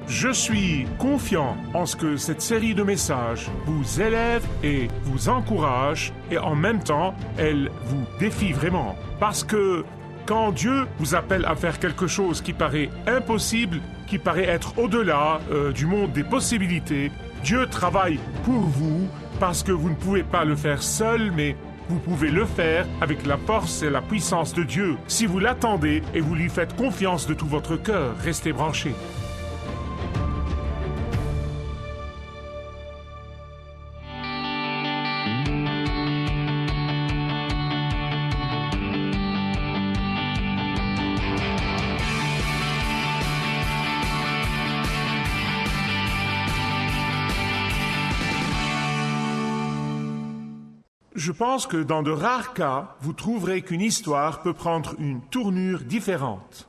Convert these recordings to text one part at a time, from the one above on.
Je suis confiant en ce que cette série de messages vous élève et vous encourage, et en même temps, elle vous défie vraiment. Parce que quand Dieu vous appelle à faire quelque chose qui paraît impossible, qui paraît être au-delà du monde des possibilités, Dieu travaille pour vous parce que vous ne pouvez pas le faire seul, mais vous pouvez le faire avec la force et la puissance de Dieu. Si vous l'attendez et vous lui faites confiance de tout votre cœur, restez branchés. Je pense que dans de rares cas, vous trouverez qu'une histoire peut prendre une tournure différente.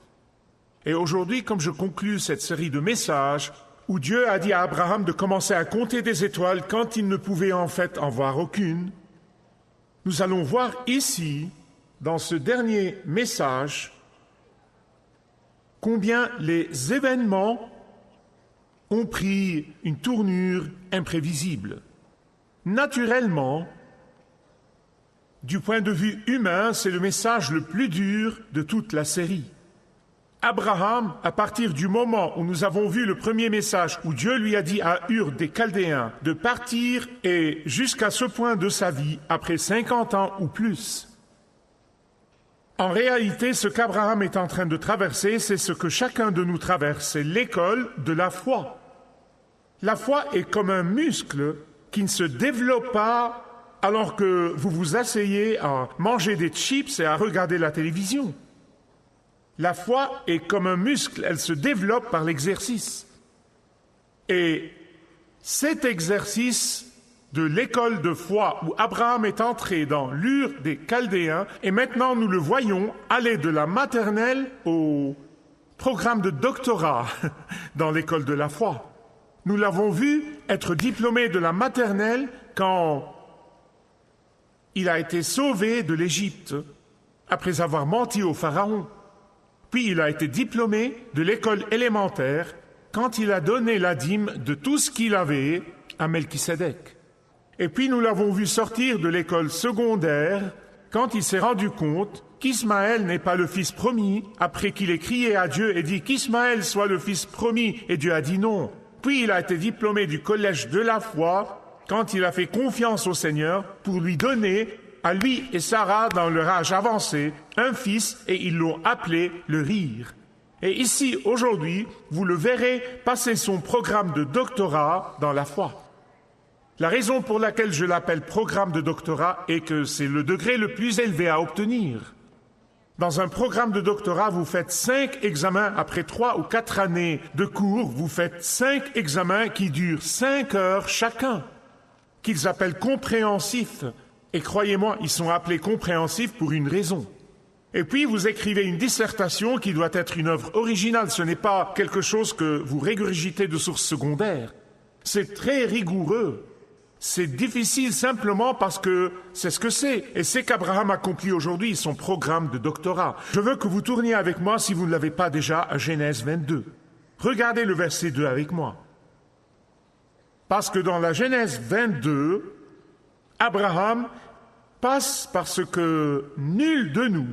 Et aujourd'hui, comme je conclus cette série de messages, où Dieu a dit à Abraham de commencer à compter des étoiles quand il ne pouvait en fait en voir aucune, nous allons voir ici, dans ce dernier message, combien les événements ont pris une tournure imprévisible. Naturellement, du point de vue humain, c'est le message le plus dur de toute la série. Abraham, à partir du moment où nous avons vu le premier message où Dieu lui a dit à Ur des Chaldéens de partir et jusqu'à ce point de sa vie, après 50 ans ou plus. En réalité, ce qu'Abraham est en train de traverser, c'est ce que chacun de nous traverse, c'est l'école de la foi. La foi est comme un muscle qui ne se développe pas alors que vous vous asseyez à manger des chips et à regarder la télévision. La foi est comme un muscle, elle se développe par l'exercice. Et cet exercice de l'école de foi où Abraham est entré dans l'Ur des Chaldéens, et maintenant nous le voyons aller de la maternelle au programme de doctorat dans l'école de la foi. Nous l'avons vu être diplômé de la maternelle quand il a été sauvé de l'Égypte après avoir menti au Pharaon. Puis il a été diplômé de l'école élémentaire quand il a donné la dîme de tout ce qu'il avait à Melchisédek. Et puis nous l'avons vu sortir de l'école secondaire quand il s'est rendu compte qu'Ismaël n'est pas le fils promis, après qu'il ait crié à Dieu et dit qu'Ismaël soit le fils promis, et Dieu a dit non. Puis il a été diplômé du collège de la foi quand il a fait confiance au Seigneur pour lui donner, à lui et Sarah, dans leur âge avancé, un fils, et ils l'ont appelé le Rire. Et ici, aujourd'hui, vous le verrez passer son programme de doctorat dans la foi. La raison pour laquelle je l'appelle programme de doctorat est que c'est le degré le plus élevé à obtenir. Dans un programme de doctorat, vous faites 5 examens après 3 ou 4 années de cours. Vous faites 5 examens qui durent 5 heures chacun, qu'ils appellent compréhensifs. Et croyez-moi, ils sont appelés compréhensifs pour une raison. Et puis, vous écrivez une dissertation qui doit être une œuvre originale. Ce n'est pas quelque chose que vous régurgitez de sources secondaires. C'est très rigoureux. C'est difficile simplement parce que c'est ce que c'est. Et c'est qu'Abraham accomplit aujourd'hui son programme de doctorat. Je veux que vous tourniez avec moi, si vous ne l'avez pas déjà, à Genèse 22. Regardez le verset 2 avec moi. Parce que dans la Genèse 22, Abraham passe par ce que nul de nous,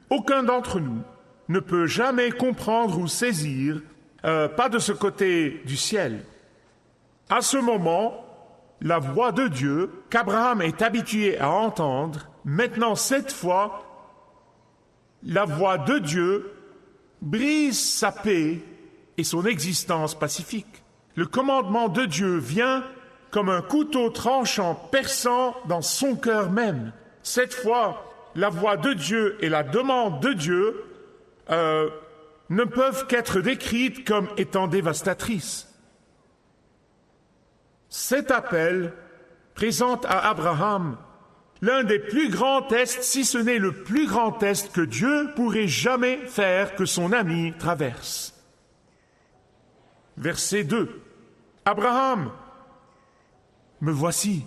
aucun d'entre nous, ne peut jamais comprendre ou saisir, pas de ce côté du ciel. À ce moment, la voix de Dieu, qu'Abraham est habitué à entendre, maintenant cette fois, la voix de Dieu brise sa paix et son existence pacifique. Le commandement de Dieu vient comme un couteau tranchant, perçant dans son cœur même. Cette fois, la voix de Dieu et la demande de Dieu ne peuvent qu'être décrites comme étant dévastatrices. Cet appel présente à Abraham l'un des plus grands tests, si ce n'est le plus grand test que Dieu pourrait jamais faire que son ami traverse. Verset 2. Abraham, me voici.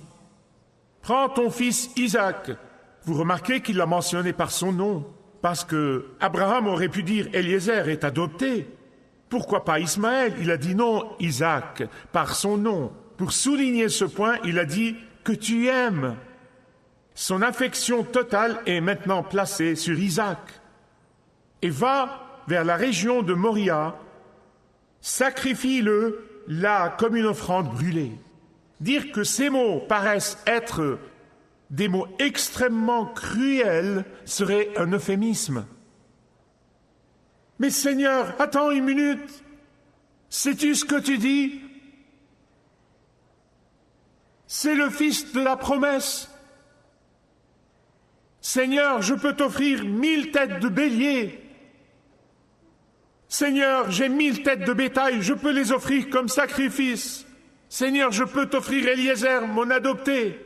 Prends ton fils Isaac. Vous remarquez qu'il l'a mentionné par son nom, parce que Abraham aurait pu dire Eliezer est adopté. Pourquoi pas Ismaël? Il a dit non, Isaac, par son nom. Pour souligner ce point, il a dit que tu aimes. Son affection totale est maintenant placée sur Isaac. Et va vers la région de Moria, sacrifie-le là comme une offrande brûlée. Dire que ces mots paraissent être des mots extrêmement cruels serait un euphémisme. Mais Seigneur, attends une minute. Sais-tu ce que tu dis? C'est le fils de la promesse. Seigneur, je peux t'offrir 1000 têtes de bélier. Seigneur, j'ai 1000 têtes de bétail, je peux les offrir comme sacrifice. Seigneur, je peux t'offrir Eliezer, mon adopté.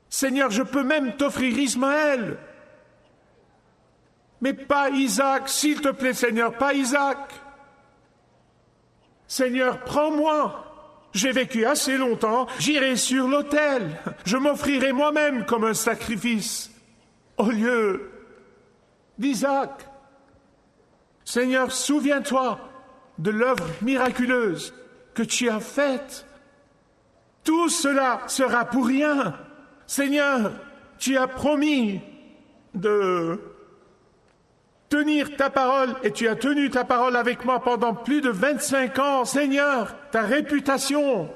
Seigneur, je peux même t'offrir Ismaël. Mais pas Isaac, s'il te plaît, Seigneur, pas Isaac. Seigneur, prends-moi. J'ai vécu assez longtemps, j'irai sur l'autel. Je m'offrirai moi-même comme un sacrifice, au lieu d'Isaac. Seigneur, souviens-toi de l'œuvre miraculeuse que tu as faite. Tout cela sera pour rien. Seigneur, tu as promis de tenir ta parole et tu as tenu ta parole avec moi pendant plus de 25 ans. Seigneur, ta réputation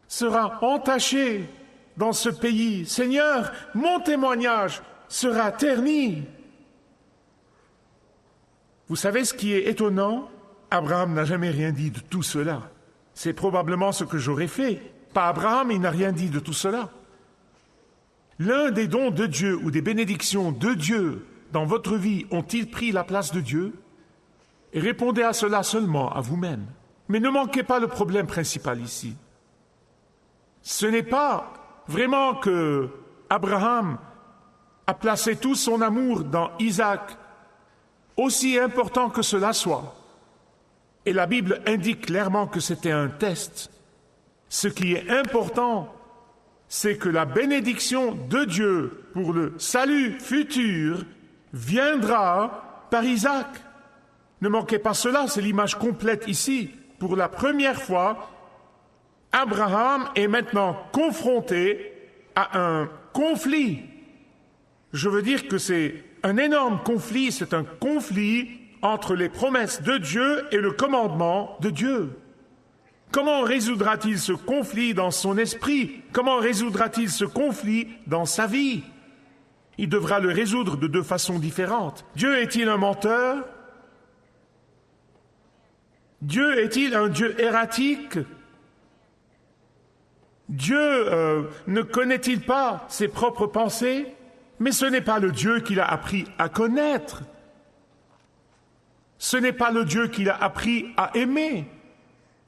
sera entachée dans ce pays. Seigneur, mon témoignage sera terni. Vous savez ce qui est étonnant? Abraham n'a jamais rien dit de tout cela. C'est probablement ce que j'aurais fait. Pas Abraham, il n'a rien dit de tout cela. L'un des dons de Dieu ou des bénédictions de Dieu dans votre vie ont-ils pris la place de Dieu? Et répondez à cela seulement à vous-même. Mais ne manquez pas le problème principal ici. Ce n'est pas vraiment que Abraham a placé tout son amour dans Isaac, aussi important que cela soit. Et la Bible indique clairement que c'était un test. Ce qui est important, c'est que la bénédiction de Dieu pour le salut futur viendra par Isaac. Ne manquez pas cela, c'est l'image complète ici. Pour la première fois, Abraham est maintenant confronté à un conflit. Je veux dire que c'est un énorme conflit, c'est un conflit entre les promesses de Dieu et le commandement de Dieu. Comment résoudra-t-il ce conflit dans son esprit? Comment résoudra-t-il ce conflit dans sa vie? Il devra le résoudre de deux façons différentes. Dieu est-il un menteur? Dieu est-il un Dieu erratique? Dieu ne connaît-il pas ses propres pensées? Mais ce n'est pas le Dieu qu'il a appris à connaître. Ce n'est pas le Dieu qu'il a appris à aimer.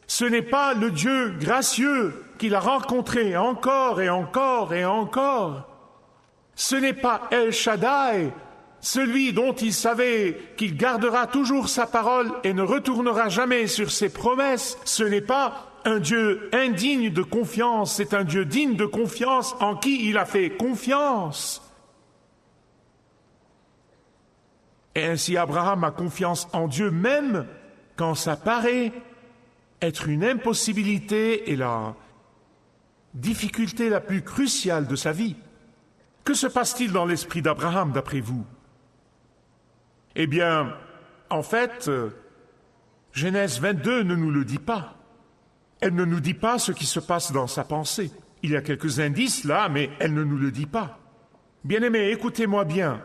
Ce n'est pas le Dieu gracieux qu'il a rencontré encore et encore et encore. Ce n'est pas El Shaddai, celui dont il savait qu'il gardera toujours sa parole et ne retournera jamais sur ses promesses. Ce n'est pas un Dieu indigne de confiance, c'est un Dieu digne de confiance en qui il a fait confiance. Et ainsi Abraham a confiance en Dieu même quand ça paraît être une impossibilité et la difficulté la plus cruciale de sa vie. Que se passe-t-il dans l'esprit d'Abraham, d'après vous? Eh bien, en fait, Genèse 22 ne nous le dit pas. Elle ne nous dit pas ce qui se passe dans sa pensée. Il y a quelques indices là, mais elle ne nous le dit pas. Bien-aimés, écoutez-moi bien.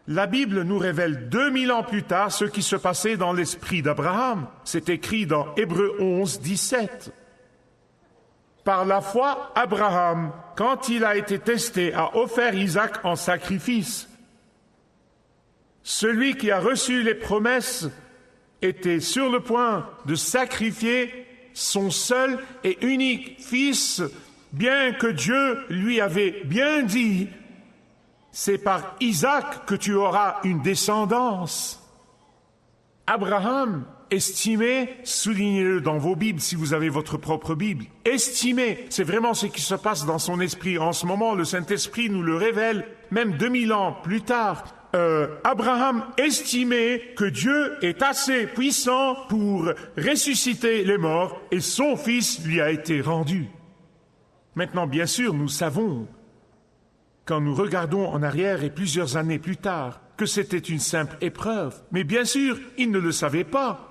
La Bible nous révèle 2000 ans plus tard ce qui se passait dans l'esprit d'Abraham. C'est écrit dans Hébreux 11, 17. Par la foi, Abraham, quand il a été testé, a offert Isaac en sacrifice. Celui qui a reçu les promesses était sur le point de sacrifier son seul et unique fils, bien que Dieu lui avait bien dit « C'est par Isaac que tu auras une descendance. » Abraham estimait, soulignez-le dans vos Bibles si vous avez votre propre Bible, estimait, c'est vraiment ce qui se passe dans son esprit en ce moment, le Saint-Esprit nous le révèle, même 2000 ans plus tard. Abraham estimait que Dieu est assez puissant pour ressusciter les morts et son fils lui a été rendu. Maintenant, bien sûr, nous savons, quand nous regardons en arrière et plusieurs années plus tard, que c'était une simple épreuve. Mais bien sûr, il ne le savait pas.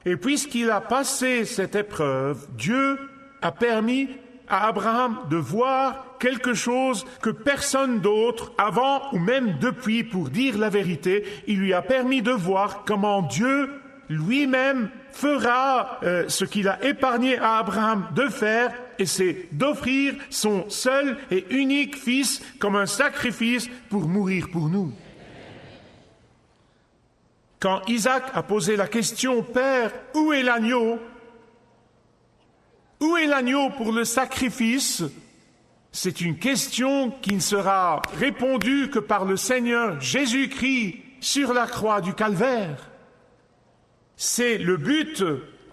Et puisqu'il a passé cette épreuve, Dieu a permis à Abraham de voir quelque chose que personne d'autre, avant ou même depuis, pour dire la vérité, il lui a permis de voir comment Dieu lui-même fera ce qu'il a épargné à Abraham de faire, et c'est d'offrir son seul et unique fils comme un sacrifice pour mourir pour nous. Quand Isaac a posé la question, « Père, où est l'agneau ? Où est l'agneau pour le sacrifice ?» C'est une question qui ne sera répondue que par le Seigneur Jésus-Christ sur la croix du Calvaire. C'est le but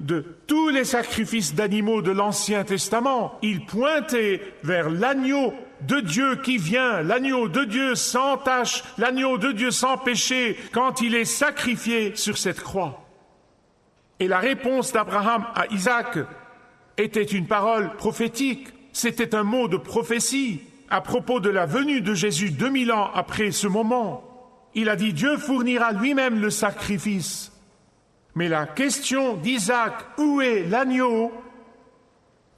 de tous les sacrifices d'animaux de l'Ancien Testament. Ils pointaient vers l'agneau de Dieu qui vient, l'agneau de Dieu sans tache, l'agneau de Dieu sans péché, quand il est sacrifié sur cette croix. Et la réponse d'Abraham à Isaac était une parole prophétique, c'était un mot de prophétie à propos de la venue de Jésus 2000 ans après ce moment. Il a dit, Dieu fournira lui-même le sacrifice. Mais la question d'Isaac, où est l'agneau,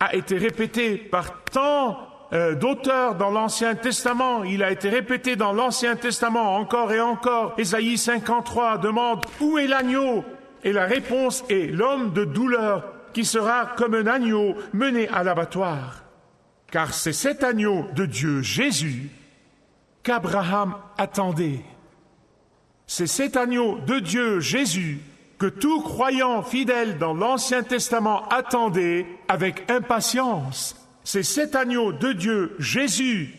a été répétée par tant d'auteurs dans l'Ancien Testament. Il a été répété dans l'Ancien Testament encore et encore. Ésaïe 53 demande, où est l'agneau? Et la réponse est l'homme de douleur qui sera comme un agneau mené à l'abattoir. Car c'est cet agneau de Dieu, Jésus, qu'Abraham attendait. C'est cet agneau de Dieu, Jésus, que tout croyant fidèle dans l'Ancien Testament attendait avec impatience. C'est cet agneau de Dieu, Jésus,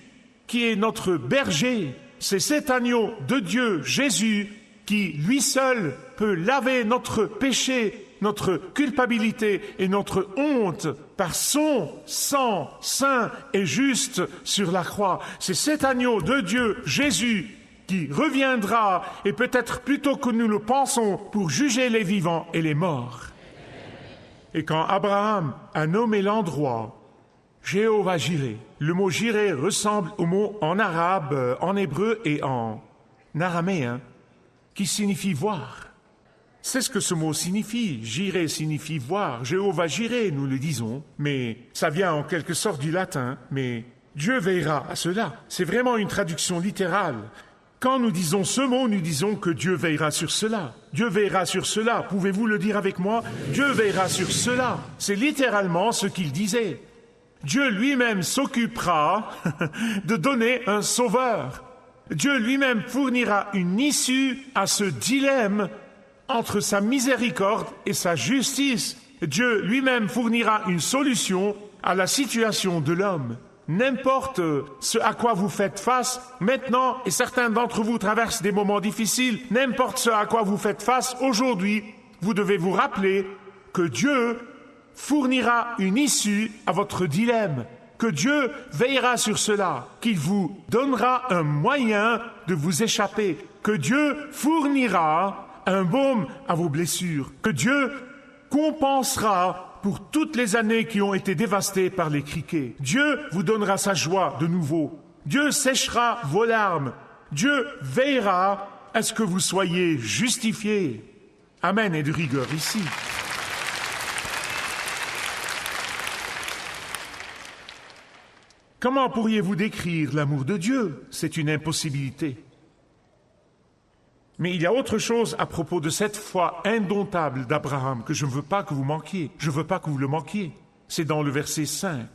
qui est notre berger. C'est cet agneau de Dieu, Jésus, qui, lui seul, peut laver notre péché, notre culpabilité et notre honte par son sang saint et juste sur la croix. C'est cet agneau de Dieu, Jésus, qui reviendra, et peut-être plus tôt que nous le pensons, pour juger les vivants et les morts. Et quand Abraham a nommé l'endroit Jéhovah Jireh, le mot Jireh ressemble au mot en arabe, en hébreu et en araméen, qui signifie voir. C'est ce que ce mot signifie. Jireh signifie voir. Jéhovah Jireh, nous le disons, mais ça vient en quelque sorte du latin, mais Dieu veillera à cela. C'est vraiment une traduction littérale. Quand nous disons ce mot, nous disons que Dieu veillera sur cela. Dieu veillera sur cela. Pouvez-vous le dire avec moi? Dieu veillera sur cela. C'est littéralement ce qu'il disait. Dieu lui-même s'occupera de donner un sauveur. Dieu lui-même fournira une issue à ce dilemme entre sa miséricorde et sa justice. Dieu lui-même fournira une solution à la situation de l'homme. N'importe ce à quoi vous faites face maintenant, et certains d'entre vous traversent des moments difficiles, n'importe ce à quoi vous faites face aujourd'hui, vous devez vous rappeler que Dieu fournira une issue à votre dilemme, que Dieu veillera sur cela, qu'il vous donnera un moyen de vous échapper, que Dieu fournira un baume à vos blessures, que Dieu compensera pour toutes les années qui ont été dévastées par les criquets. Dieu vous donnera sa joie de nouveau. Dieu séchera vos larmes. Dieu veillera à ce que vous soyez justifiés. Amen, et de rigueur ici. Comment pourriez-vous décrire l'amour de Dieu? C'est une impossibilité. Mais il y a autre chose à propos de cette foi indomptable d'Abraham que je ne veux pas que vous manquiez. Je ne veux pas que vous le manquiez. C'est dans le verset 5.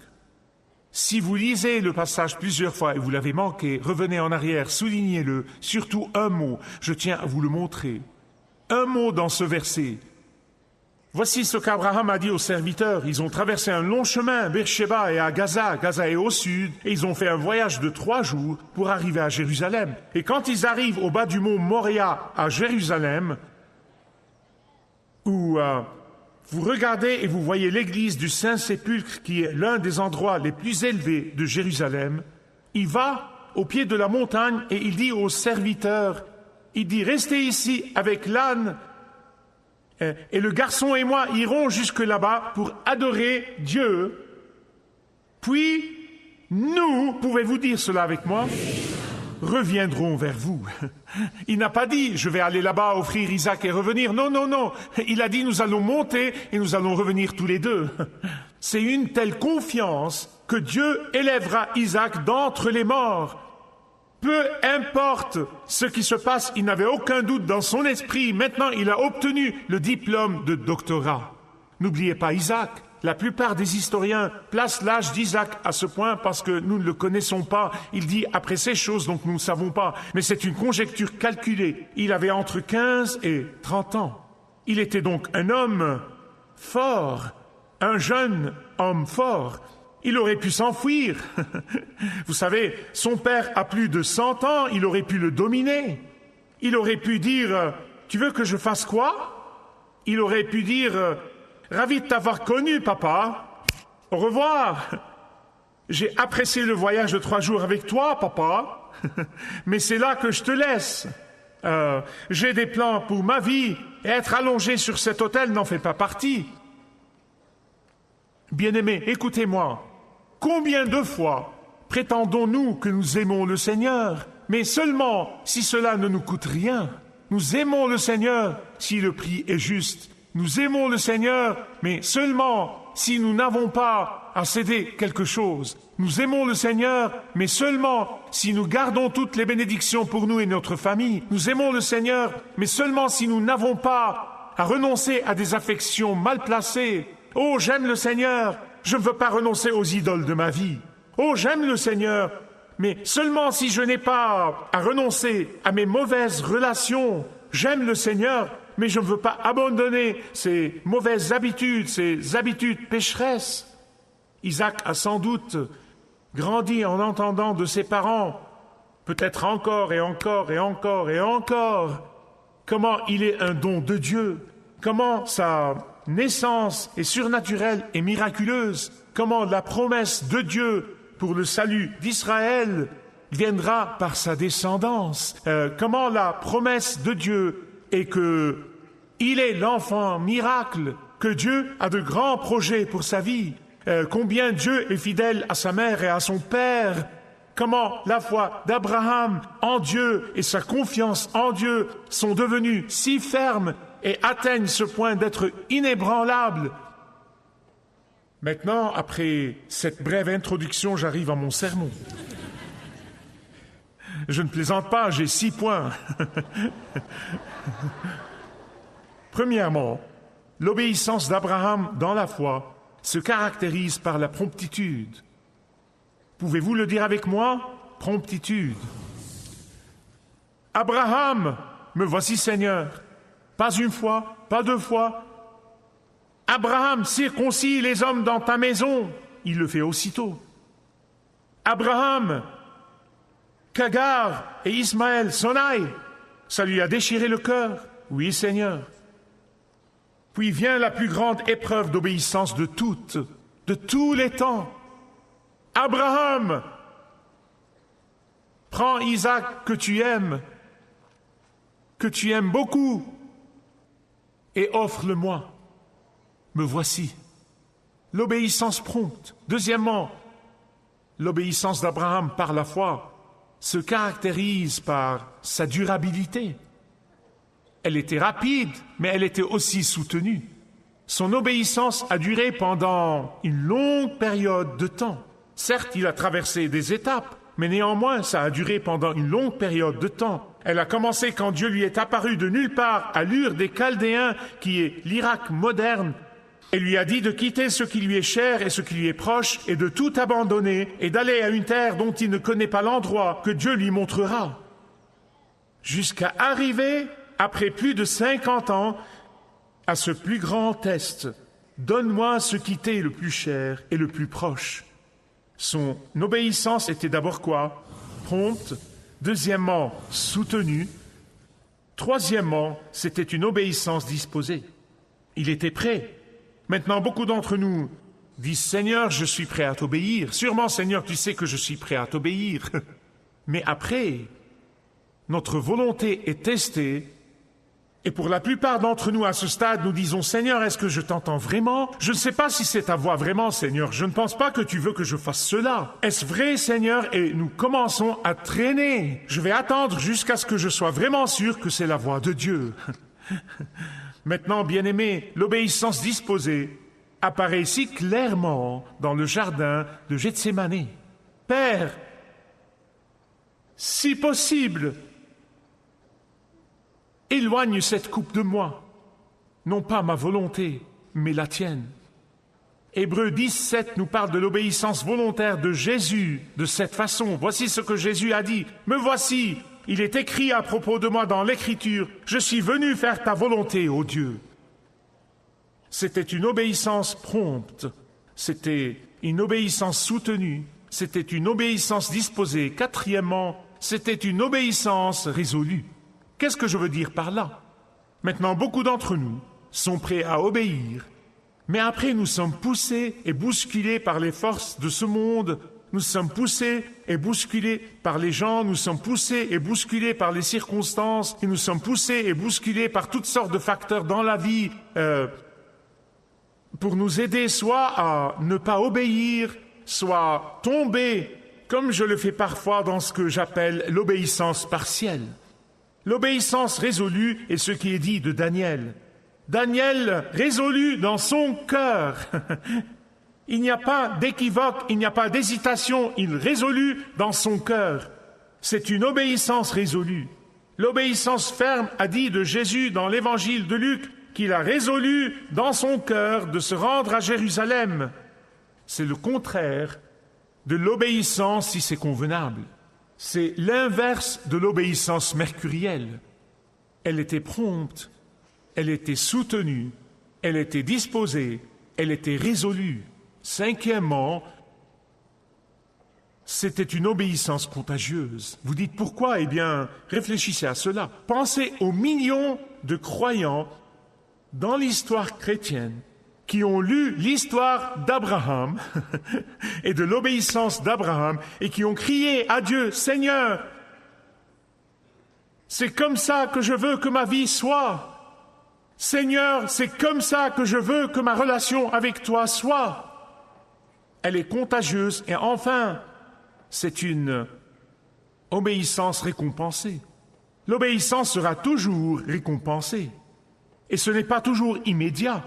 Si vous lisez le passage plusieurs fois et vous l'avez manqué, revenez en arrière, soulignez-le, surtout un mot. Je tiens à vous le montrer. Un mot dans ce verset. Voici ce qu'Abraham a dit aux serviteurs. Ils ont traversé un long chemin, Beersheba et à Gaza. Gaza est au sud, et ils ont fait un voyage de 3 jours pour arriver à Jérusalem. Et quand ils arrivent au bas du mont Moria à Jérusalem, où vous regardez et vous voyez l'église du Saint-Sépulcre, qui est l'un des endroits les plus élevés de Jérusalem, il va au pied de la montagne et il dit aux serviteurs, Il dit, restez ici avec l'âne, et le garçon et moi irons jusque là-bas pour adorer Dieu. Puis, nous, pouvez-vous dire cela avec moi, reviendrons vers vous. Il n'a pas dit, je vais aller là-bas offrir Isaac et revenir. Non, non, non. Il a dit, nous allons monter et nous allons revenir tous les deux. C'est une telle confiance que Dieu élèvera Isaac d'entre les morts. Peu importe ce qui se passe, il n'avait aucun doute dans son esprit. Maintenant, il a obtenu le diplôme de doctorat. N'oubliez pas Isaac. La plupart des historiens placent l'âge d'Isaac à ce point parce que nous ne le connaissons pas. Il dit après ces choses, donc nous ne savons pas. Mais c'est une conjecture calculée. Il avait entre 15 et 30 ans. Il était donc un homme fort, un jeune homme fort. Il aurait pu s'enfuir. Vous savez, son père a plus de 100 ans, il aurait pu le dominer. Il aurait pu dire, tu veux que je fasse quoi? Il aurait pu dire, ravi de t'avoir connu, papa. Au revoir. J'ai apprécié le voyage de 3 jours avec toi, papa. Mais c'est là que je te laisse. J'ai des plans pour ma vie. Et être allongé sur cet autel n'en fait pas partie. Bien-aimés, écoutez-moi. Combien de fois prétendons-nous que nous aimons le Seigneur, mais seulement si cela ne nous coûte rien? Nous aimons le Seigneur si le prix est juste. Nous aimons le Seigneur, mais seulement si nous n'avons pas à céder quelque chose. Nous aimons le Seigneur, mais seulement si nous gardons toutes les bénédictions pour nous et notre famille. Nous aimons le Seigneur, mais seulement si nous n'avons pas à renoncer à des affections mal placées. Oh, j'aime le Seigneur, je ne veux pas renoncer aux idoles de ma vie. Oh, j'aime le Seigneur, mais seulement si je n'ai pas à renoncer à mes mauvaises relations. J'aime le Seigneur, mais je ne veux pas abandonner ces mauvaises habitudes, ces habitudes pécheresses. Isaac a sans doute grandi en entendant de ses parents, peut-être encore et encore et encore et encore, comment il est un don de Dieu, comment sa naissance est surnaturelle et miraculeuse, comment la promesse de Dieu pour le salut d'Israël viendra par sa descendance, comment la promesse de Dieu est que il est l'enfant miracle, que Dieu a de grands projets pour sa vie, combien Dieu est fidèle à sa mère et à son père, comment la foi d'Abraham en Dieu et sa confiance en Dieu sont devenues si fermes et atteignent ce point d'être inébranlables. Maintenant, après cette brève introduction, j'arrive à mon sermon. Je ne plaisante pas, j'ai 6 points. Premièrement, l'obéissance d'Abraham dans la foi se caractérise par la promptitude. Pouvez-vous le dire avec moi? Promptitude. Abraham, me voici Seigneur. Pas une fois, pas 2 fois. Abraham, circoncis les hommes dans ta maison. Il le fait aussitôt. Abraham, qu'Agar et Ismaël s'en aillent. Ça lui a déchiré le cœur. Oui, Seigneur. Puis vient la plus grande épreuve d'obéissance de toutes, de tous les temps. Abraham, prends Isaac que tu aimes beaucoup, et offre-le-moi. Me voici. L'obéissance prompte. Deuxièmement, l'obéissance d'Abraham par la foi se caractérise par sa durabilité. Elle était rapide, mais elle était aussi soutenue. Son obéissance a duré pendant une longue période de temps. Certes, il a traversé des étapes, mais néanmoins, ça a duré pendant une longue période de temps. Elle a commencé quand Dieu lui est apparu de nulle part à Ur des Chaldéens, qui est l'Irak moderne, et lui a dit de quitter ce qui lui est cher et ce qui lui est proche, et de tout abandonner, et d'aller à une terre dont il ne connaît pas l'endroit, que Dieu lui montrera. Jusqu'à arriver, après plus de 50 ans, à ce plus grand test. Donne-moi ce qui t'est le plus cher et le plus proche. Son obéissance était d'abord quoi? Prompte. Deuxièmement, soutenue. Troisièmement, c'était une obéissance disposée. Il était prêt. Maintenant, beaucoup d'entre nous disent « Seigneur, je suis prêt à t'obéir. » Sûrement, Seigneur, tu sais que je suis prêt à t'obéir. Mais après, Notre volonté est testée. Et pour la plupart d'entre nous, à ce stade, nous disons « Seigneur, est-ce que je t'entends vraiment? Je ne sais pas si c'est ta voix vraiment, Seigneur. Je ne pense pas que tu veux que je fasse cela. Est-ce vrai, Seigneur ?» Et nous commençons à traîner. Je vais attendre jusqu'à ce que je sois vraiment sûr que c'est la voix de Dieu. Maintenant, bien-aimés, l'obéissance disposée apparaît si clairement dans le jardin de Gethsémani. « Père, si possible, éloigne cette coupe de moi, non pas ma volonté, mais la tienne. » Hébreux 10:7 nous parle de l'obéissance volontaire de Jésus de cette façon. Voici ce que Jésus a dit. « Me voici, il est écrit à propos de moi dans l'Écriture, je suis venu faire ta volonté, ô Dieu. » C'était une obéissance prompte, c'était une obéissance soutenue, c'était une obéissance disposée. Quatrièmement, c'était une obéissance résolue. Qu'est-ce que je veux dire par là? Maintenant, beaucoup d'entre nous sont prêts à obéir, mais après nous sommes poussés et bousculés par les forces de ce monde, nous sommes poussés et bousculés par les gens, nous sommes poussés et bousculés par les circonstances, et nous sommes poussés et bousculés par toutes sortes de facteurs dans la vie pour nous aider soit à ne pas obéir, soit tomber, comme je le fais parfois dans ce que j'appelle l'obéissance partielle. L'obéissance résolue est ce qui est dit de Daniel. Daniel résolu dans son cœur. Il n'y a pas d'équivoque, il n'y a pas d'hésitation, il résolut dans son cœur. C'est une obéissance résolue. L'obéissance ferme a dit de Jésus dans l'évangile de Luc qu'il a résolu dans son cœur de se rendre à Jérusalem. C'est le contraire de l'obéissance si c'est convenable. C'est l'inverse de l'obéissance mercurielle. Elle était prompte, elle était soutenue, elle était disposée, elle était résolue. Cinquièmement, c'était une obéissance contagieuse. Vous dites pourquoi? Eh bien, réfléchissez à cela. Pensez aux millions de croyants dans l'histoire chrétienne qui ont lu l'histoire d'Abraham et de l'obéissance d'Abraham et qui ont crié à Dieu, « Seigneur, c'est comme ça que je veux que ma vie soit. Seigneur, c'est comme ça que je veux que ma relation avec toi soit. » Elle est contagieuse et enfin, c'est une obéissance récompensée. L'obéissance sera toujours récompensée. Et ce n'est pas toujours immédiat,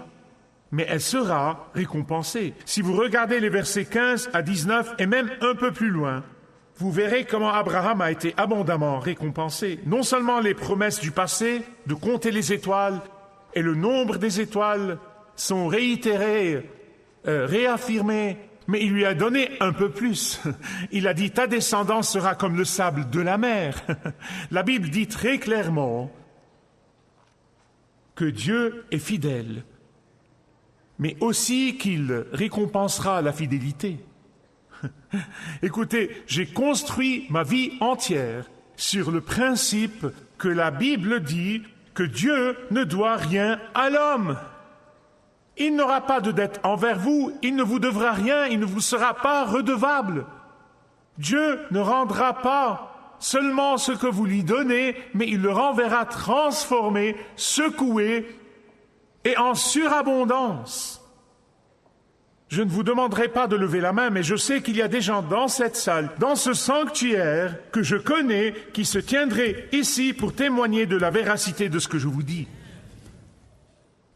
mais elle sera récompensée. Si vous regardez les versets 15 à 19 et même un peu plus loin, vous verrez comment Abraham a été abondamment récompensé. Non seulement les promesses du passé, de compter les étoiles, et le nombre des étoiles sont réitérées, réaffirmées, mais il lui a donné un peu plus. Il a dit « Ta descendance sera comme le sable de la mer ». La Bible dit très clairement que Dieu est fidèle, mais aussi qu'il récompensera la fidélité. Écoutez, j'ai construit ma vie entière sur le principe que la Bible dit que Dieu ne doit rien à l'homme. Il n'aura pas de dette envers vous, il ne vous devra rien, il ne vous sera pas redevable. Dieu ne rendra pas seulement ce que vous lui donnez, mais il le renverra transformé, secoué et en surabondance. Je ne vous demanderai pas de lever la main, mais je sais qu'il y a des gens dans cette salle, dans ce sanctuaire, que je connais, qui se tiendraient ici pour témoigner de la véracité de ce que je vous dis.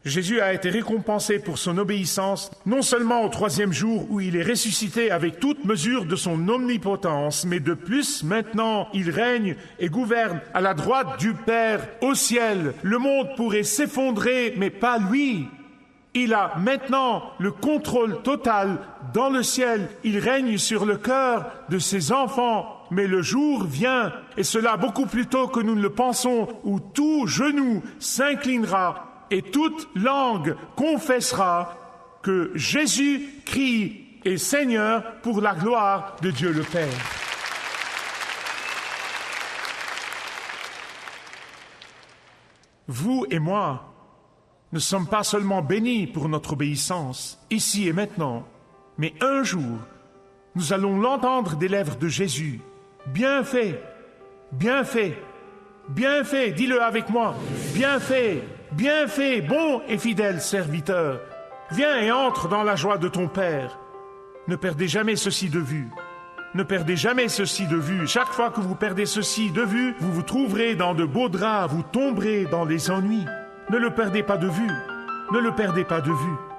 Jésus a été récompensé pour son obéissance, non seulement au 3e jour où il est ressuscité avec toute mesure de son omnipotence, mais de plus, maintenant, il règne et gouverne à la droite du Père au ciel. Le monde pourrait s'effondrer, mais pas lui. Il a maintenant le contrôle total dans le ciel. Il règne sur le cœur de ses enfants. Mais le jour vient, et cela beaucoup plus tôt que nous ne le pensons, où tout genou s'inclinera et toute langue confessera que Jésus-Christ est Seigneur pour la gloire de Dieu le Père. Vous et moi ne sommes pas seulement bénis pour notre obéissance, ici et maintenant, mais un jour, nous allons l'entendre des lèvres de Jésus. Bien fait, bien fait, dis-le avec moi. Bien fait, bon et fidèle serviteur. Viens et entre dans la joie de ton Père. Ne perdez jamais ceci de vue. Ne perdez jamais ceci de vue. Chaque fois que vous perdez ceci de vue, vous vous trouverez dans de beaux draps, vous tomberez dans les ennuis. Ne le perdez pas de vue. Ne le perdez pas de vue.